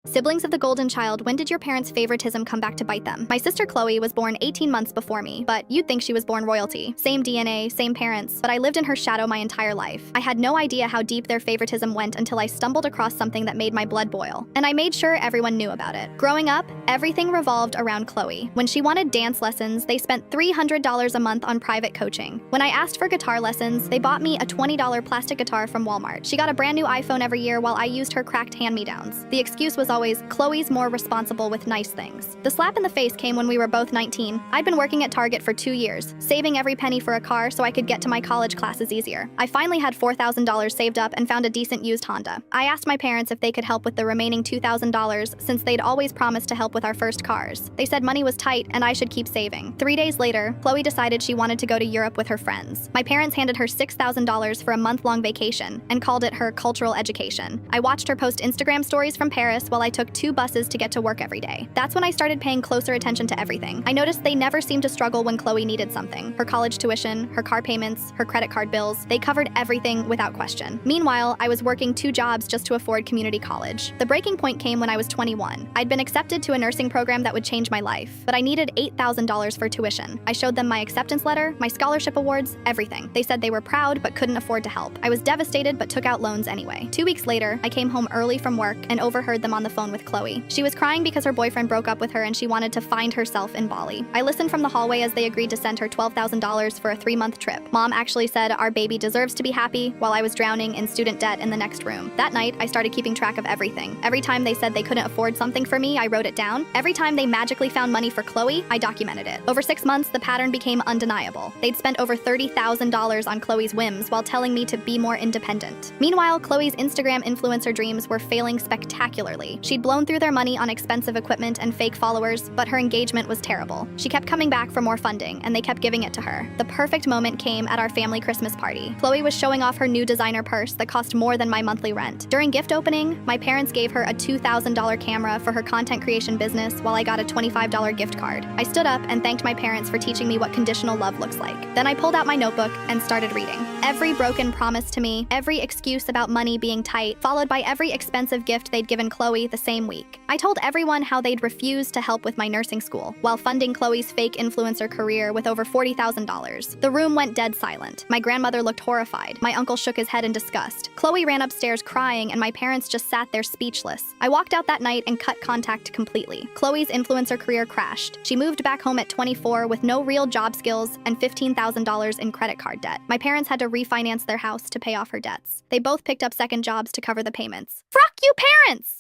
Siblings of the golden child, when did your parents' favoritism come back to bite them? My sister Chloe was born 18 months before me, but you'd think she was born royalty. Same DNA, same parents, but I lived in her shadow my entire life. I had no idea how deep their favoritism went until I stumbled across something that made my blood boil. And I made sure everyone knew about it. Growing up, everything revolved around Chloe. When she wanted dance lessons, they spent $300 a month on private coaching. When I asked for guitar lessons, they bought me a $20 plastic guitar from Walmart. She got a brand new iPhone every year while I used her cracked hand-me-downs. The excuse was always, Chloe's more responsible with nice things. The slap in the face came when we were both 19. I'd been working at Target for 2 years, saving every penny for a car so I could get to my college classes easier. I finally had $4,000 saved up and found a decent used Honda. I asked my parents if they could help with the remaining $2,000 since they'd always promised to help with our first cars. They said money was tight and I should keep saving. 3 days later, Chloe decided she wanted to go to Europe with her friends. My parents handed her $6,000 for a month-long vacation and called it her cultural education. I watched her post Instagram stories from Paris while I took 2 buses to get to work every day. That's when I started paying closer attention to everything. I noticed they never seemed to struggle when Chloe needed something. Her college tuition, her car payments, her credit card bills, they covered everything without question. Meanwhile, I was working 2 jobs just to afford community college. The breaking point came when I was 21. I'd been accepted to a nursing program that would change my life, but I needed $8,000 for tuition. I showed them my acceptance letter, my scholarship awards, everything. They said they were proud but couldn't afford to help. I was devastated but took out loans anyway. 2 weeks later, I came home early from work and overheard them on the phone with Chloe. She was crying because her boyfriend broke up with her and she wanted to find herself in Bali. I listened from the hallway as they agreed to send her $12,000 for a 3-month trip. Mom actually said our baby deserves to be happy while I was drowning in student debt in the next room. That night, I started keeping track of everything. Every time they said they couldn't afford something for me, I wrote it down. Every time they magically found money for Chloe, I documented it. Over 6 months, the pattern became undeniable. They'd spent over $30,000 on Chloe's whims while telling me to be more independent. Meanwhile, Chloe's Instagram influencer dreams were failing spectacularly. She'd blown through their money on expensive equipment and fake followers, but her engagement was terrible. She kept coming back for more funding, and they kept giving it to her. The perfect moment came at our family Christmas party. Chloe was showing off her new designer purse that cost more than my monthly rent. During gift opening, my parents gave her a $2,000 camera for her content creation business while I got a $25 gift card. I stood up and thanked my parents for teaching me what conditional love looks like. Then I pulled out my notebook and started reading. Every broken promise to me, every excuse about money being tight, followed by every expensive gift they'd given Chloe the same week. I told everyone how they'd refused to help with my nursing school, while funding Chloe's fake influencer career with over $40,000. The room went dead silent. My grandmother looked horrified. My uncle shook his head in disgust. Chloe ran upstairs crying, and my parents just sat there speechless. I walked out that night and cut contact completely. Chloe's influencer career crashed. She moved back home at 24 with no real job skills and $15,000 in credit card debt. My parents had to refinance their house to pay off her debts. They both picked up second jobs to cover the payments. Fuck you, parents!